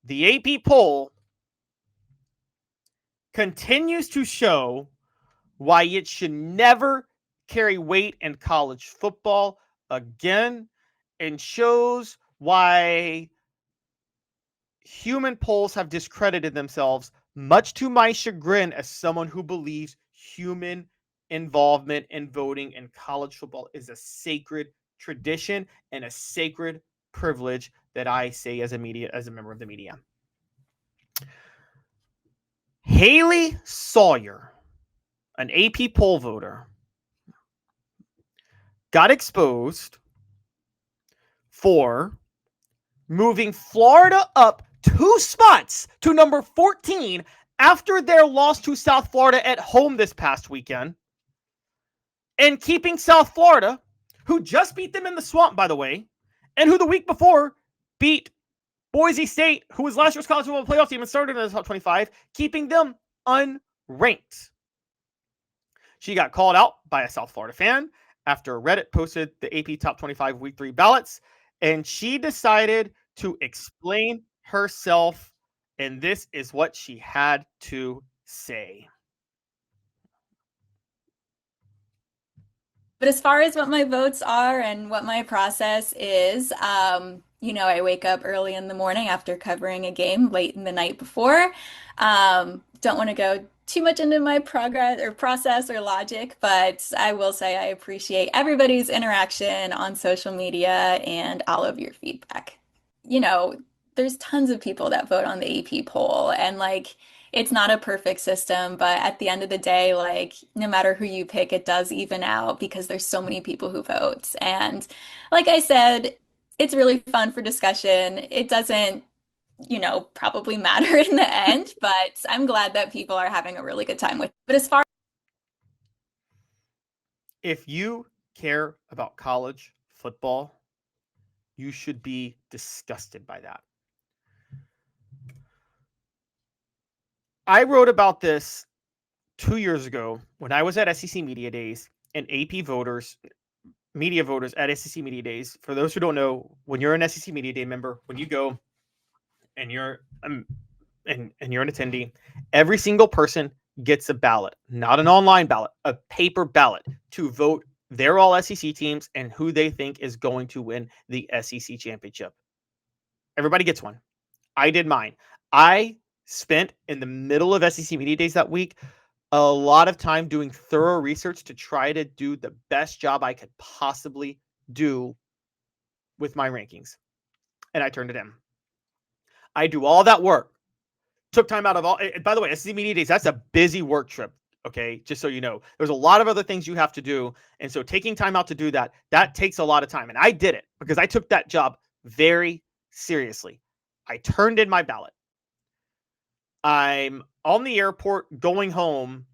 The AP poll continues to show why it should never carry weight in college football again, and shows why human polls have discredited themselves, much to my chagrin as someone who believes human involvement in voting in college football is a sacred tradition and a sacred privilege that I say as a member of the media. Haley Sawyer, an AP poll voter, got exposed for moving Florida up 2 spots to number 14 after their loss to South Florida at home this past weekend, and keeping South Florida, who just beat them in the Swamp, by the way, and who the week before beat Boise State, who was last year's college football playoff team and started in the top 25, keeping them unranked. She got called out by a South Florida fan after Reddit posted the AP Top 25 Week 3 ballots, and she decided to explain herself, and this is what she had to say. But as far as what my votes are and what my process is, I wake up early in the morning after covering a game late in the night before. Don't want to go too much into my progress or process or logic, but I will say I appreciate everybody's interaction on social media and all of your feedback. There's tons of people that vote on the AP poll, and it's not a perfect system, but at the end of the day, no matter who you pick, it does even out because there's so many people who vote. And like I said, it's really fun for discussion. It doesn't, probably matter in the end, but I'm glad that people are having a really good time with it. But as far If you care about college football, you should be disgusted by that. I wrote about this 2 years ago when I was at SEC Media Days, and media voters at SEC Media Days. For those who don't know, when you're an SEC Media Day member, when you go and you're and you're an attendee, every single person gets a ballot, not an online ballot, a paper ballot to vote their all SEC teams and who they think is going to win the SEC championship. Everybody gets one. I did mine. I spent in the middle of SEC Media Days that week a lot of time doing thorough research to try to do the best job I could possibly do with my rankings. And I turned it in. I do all that work. Took time out of all. By the way, SEC Media Days, that's a busy work trip. Okay, just so you know, there's a lot of other things you have to do. And so taking time out to do that takes a lot of time. And I did it because I took that job very seriously. I turned in my ballot. I'm on the airport going home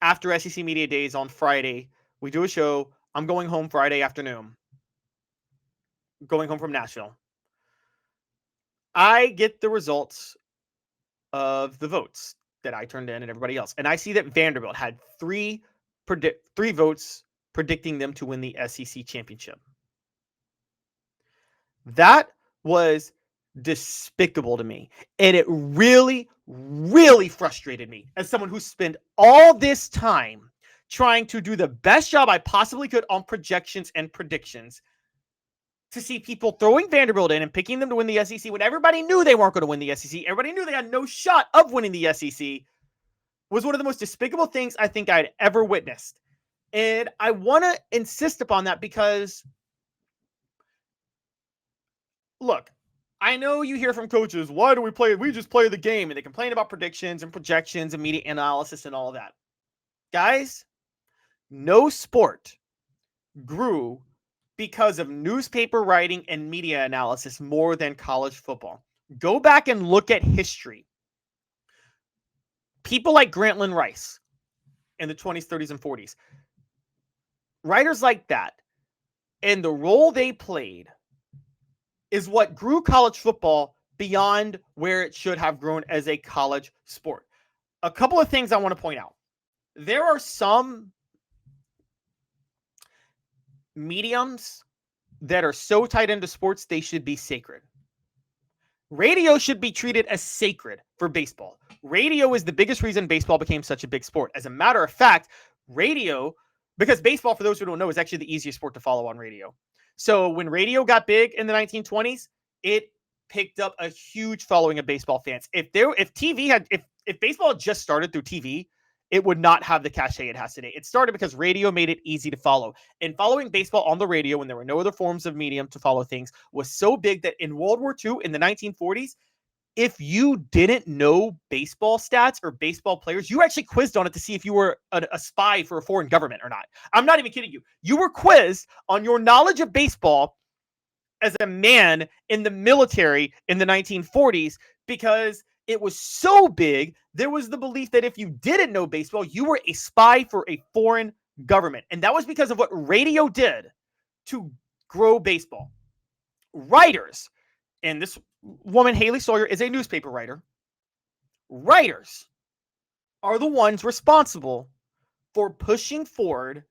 after SEC Media Days on Friday. We do a show. I'm going home Friday afternoon. Going home from Nashville. I get the results of the votes that I turned in and everybody else. And I see that Vanderbilt had three votes predicting them to win the SEC championship. That was despicable to me. And it really, really frustrated me as someone who spent all this time trying to do the best job I possibly could on projections and predictions, to see people throwing Vanderbilt in and picking them to win the SEC when everybody knew they weren't going to win the SEC. Everybody knew they had no shot of winning the SEC. Was one of the most despicable things I think I'd ever witnessed. And I want to insist upon that because, look, I know you hear from coaches, why do we play? We just play the game. And they complain about predictions and projections and media analysis and all of that. Guys, no sport grew because of newspaper writing and media analysis more than college football. Go back and look at history. People like Grantland Rice in the 20s, 30s, and 40s. Writers like that and the role they played is what grew college football beyond where it should have grown as a college sport. A couple of things I want to point out. There are some mediums that are so tied into sports, they should be sacred. Radio should be treated as sacred for baseball. Radio is the biggest reason baseball became such a big sport. As a matter of fact, radio, because baseball, for those who don't know, is actually the easiest sport to follow on radio. So when radio got big in the 1920s, it picked up a huge following of baseball fans. If baseball had just started through TV, it would not have the cachet it has today. It started because radio made it easy to follow. And following baseball on the radio when there were no other forms of medium to follow things was so big that in World War II, in the 1940s, if you didn't know baseball stats or baseball players, you were actually quizzed on it to see if you were a spy for a foreign government or not. I'm not even kidding you. You were quizzed on your knowledge of baseball as a man in the military in the 1940s because it was so big. There was the belief that if you didn't know baseball, you were a spy for a foreign government. And that was because of what radio did to grow baseball. Writers, and this woman, Haley Sawyer, is a newspaper writer. Writers are the ones responsible for pushing forward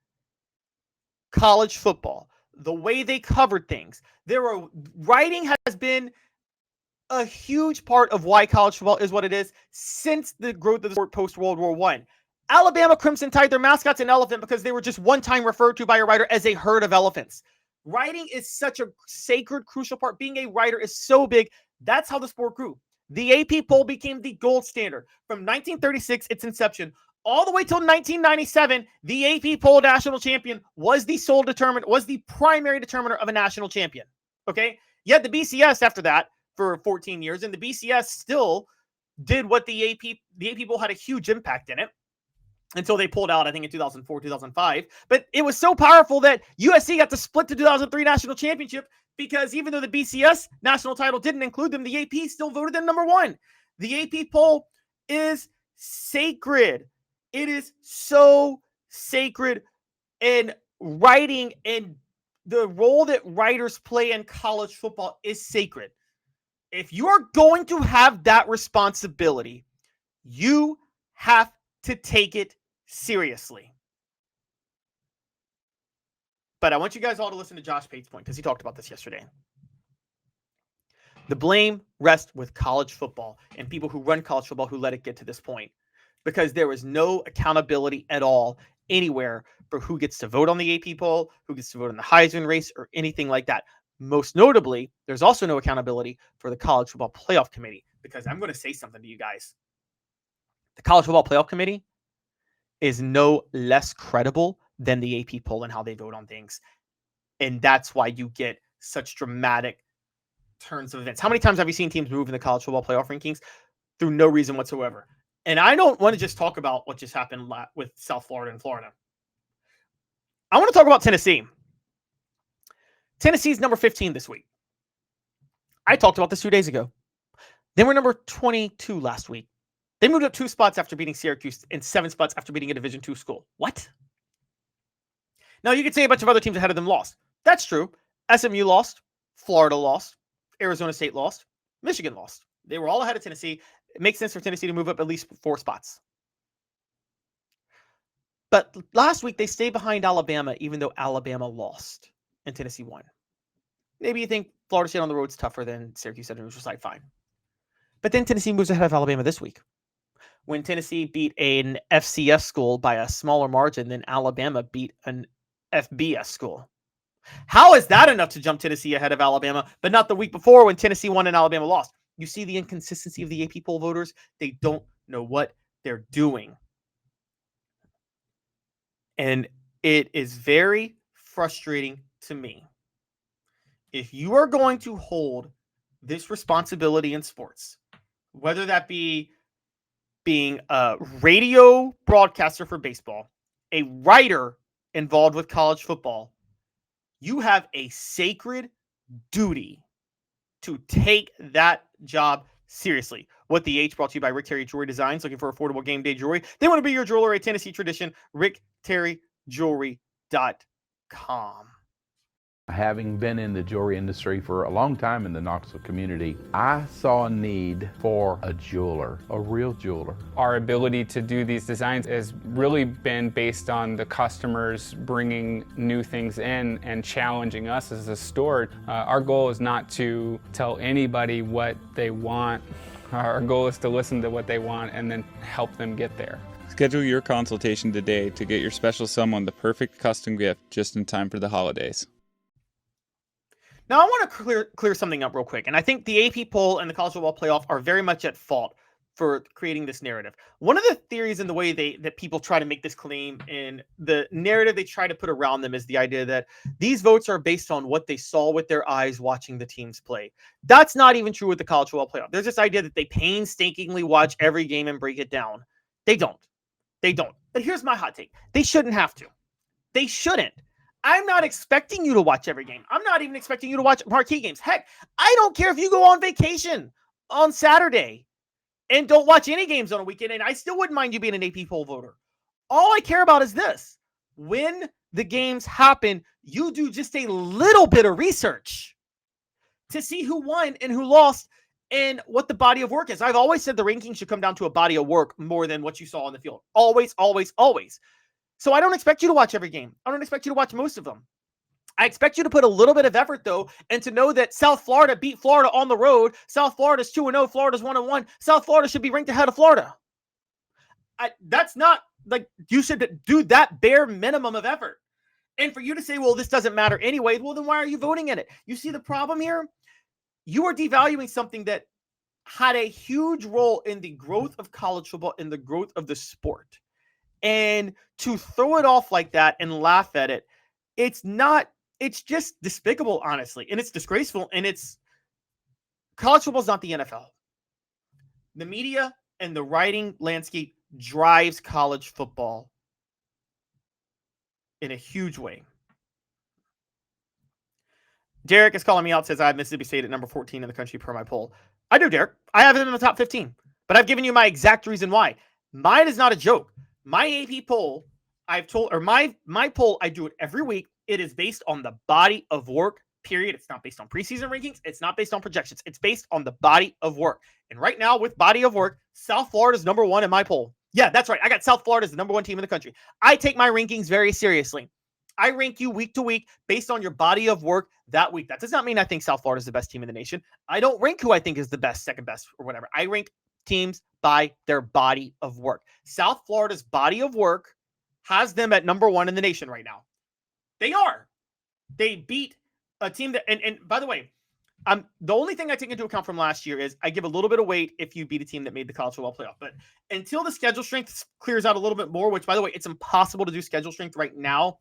college football, the way they covered things. Writing has been a huge part of why college football is what it is since the growth of the sport post-World War I. Alabama Crimson Tide, their mascot's an elephant because they were just one time referred to by a writer as a herd of elephants. Writing is such a sacred, crucial part. Being a writer is so big. That's how the sport grew. The AP poll became the gold standard. From 1936, its inception, all the way till 1997, the AP poll national champion was the primary determiner of a national champion. Okay? You had the BCS after that for 14 years, and the BCS still did what the AP poll had a huge impact in it until they pulled out, I think, in 2004, 2005. But it was so powerful that USC got to split the 2003 national championship because even though the BCS national title didn't include them, the AP still voted them number one. The AP poll is sacred. It is so sacred. And writing and the role that writers play in college football is sacred. If you are going to have that responsibility, you have to take it seriously. But I want you guys all to listen to Josh Pate's point because he talked about this yesterday. The blame rests with college football and people who run college football who let it get to this point because there is no accountability at all anywhere for who gets to vote on the AP poll, who gets to vote on the Heisman race, or anything like that. Most notably, there's also no accountability for the College Football Playoff Committee because I'm going to say something to you guys. The College Football Playoff Committee is no less credible than the AP poll and how they vote on things. And that's why you get such dramatic turns of events. How many times have you seen teams move in the College Football Playoff rankings through no reason whatsoever? And I don't want to just talk about what just happened with South Florida and Florida. I want to talk about Tennessee. Tennessee's number 15 this week. I talked about this 2 days ago. They were number 22 last week. They moved up 2 spots after beating Syracuse and 7 spots after beating a Division II school. What? Now, you could say a bunch of other teams ahead of them lost. That's true. SMU lost. Florida lost. Arizona State lost. Michigan lost. They were all ahead of Tennessee. It makes sense for Tennessee to move up at least 4 spots. But last week, they stayed behind Alabama, even though Alabama lost and Tennessee won. Maybe you think Florida State on the road is tougher than Syracuse, which was like fine. But then Tennessee moves ahead of Alabama this week. When Tennessee beat an FCS school by a smaller margin than Alabama beat an FBS school. How is that enough to jump Tennessee ahead of Alabama, but not the week before when Tennessee won and Alabama lost? You see the inconsistency of the AP poll voters? They don't know what they're doing. And it is very frustrating to me. If you are going to hold this responsibility in sports, whether that be being a radio broadcaster for baseball, a writer involved with college football, you have a sacred duty to take that job seriously. What the H brought to you by Rick Terry Jewelry Designs. Looking for affordable game day jewelry? They want to be your jeweler, a Tennessee tradition. RickTerryJewelry.com. Having been in the jewelry industry for a long time in the Knoxville community, I saw a need for a jeweler, a real jeweler. Our ability to do these designs has really been based on the customers bringing new things in and challenging us as a store. Our goal is not to tell anybody what they want. Our goal is to listen to what they want and then help them get there. Schedule your consultation today to get your special someone the perfect custom gift just in time for the holidays. Now, I want to clear something up real quick, and I think the AP poll and the college football playoff are very much at fault for creating this narrative. One of the theories in the way that people try to make this claim and the narrative they try to put around them is the idea that these votes are based on what they saw with their eyes watching the teams play. That's not even true with the college football playoff. There's this idea that they painstakingly watch every game and break it down. They don't. They don't. But here's my hot take. They shouldn't have to. They shouldn't. I'm not expecting you to watch every game. I'm not even expecting you to watch marquee games. Heck, I don't care if you go on vacation on Saturday and don't watch any games on a weekend, and I still wouldn't mind you being an AP poll voter. All I care about is this. When the games happen, you do just a little bit of research to see who won and who lost and what the body of work is. I've always said the rankings should come down to a body of work more than what you saw on the field. Always, always, always. So I don't expect you to watch every game. I don't expect you to watch most of them. I expect you to put a little bit of effort, though, and to know that South Florida beat Florida on the road. South Florida's 2-0. Florida's 1-1. South Florida should be ranked ahead of Florida. That's not, like, you should do that bare minimum of effort. And for you to say, well, this doesn't matter anyway, well, then why are you voting in it? You see the problem here? You are devaluing something that had a huge role in the growth of college football, in the growth of the sport. And to throw it off like that and laugh at it, it's just despicable, honestly. And it's disgraceful. And college football is not the NFL. The media and the writing landscape drives college football in a huge way. Derek is calling me out, says I have Mississippi State at number 14 in the country per my poll. I do, Derek. I have them in the top 15. But I've given you my exact reason why. Mine is not a joke. My AP poll, my poll, I do it every week. It is based on the body of work, period. It's not based on preseason rankings. It's not based on projections. It's based on the body of work. And right now, with body of work, South Florida is number one in my poll. Yeah, that's right. I got South Florida as the number one team in the country. I take my rankings very seriously. I rank you week to week based on your body of work that week. That does not mean I think South Florida is the best team in the nation. I don't rank who I think is the best, second best, or whatever. I rank teams by their body of work. South Florida's body of work has them at number one in the nation right now. They are. They beat a team that, and by the way, the only thing I take into account from last year is I give a little bit of weight if you beat a team that made the college football playoff. But until the schedule strength clears out a little bit more, which, by the way, it's impossible to do schedule strength right now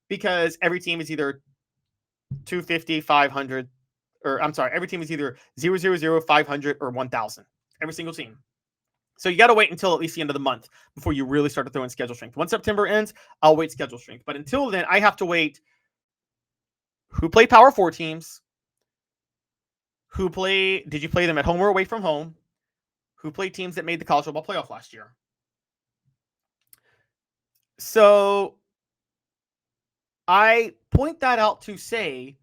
because every team is either 250, 500, or I'm sorry, every team is either 000, 500, or 1,000. Every single team. So you got to wait until at least the end of the month before you really start to throw in schedule strength. Once September ends, I'll wait schedule strength. But until then, I have to wait who play Power 4 teams, did you play them at home or away from home, who played teams that made the college football playoff last year. So I point that out to say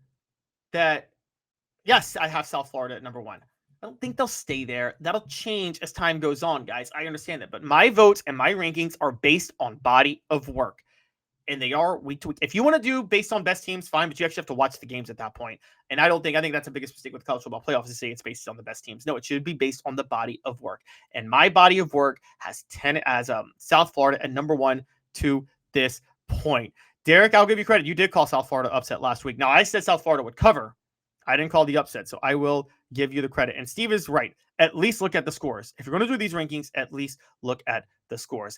that, yes, I have South Florida at number one. I don't think they'll stay there. That'll change as time goes on, guys. I understand that. But my votes and my rankings are based on body of work. And they are week to week. If you want to do based on best teams, fine, but you actually have to watch the games at that point. And I think that's the biggest mistake with college football playoffs to say it's based on the best teams. No, it should be based on the body of work. And my body of work has South Florida at number one to this point. Derek, I'll give you credit. You did call South Florida upset last week. Now, I said South Florida would cover. I didn't call the upset, so I will give you the credit. And Steve is right. At least look at the scores. If you're going to do these rankings, at least look at the scores.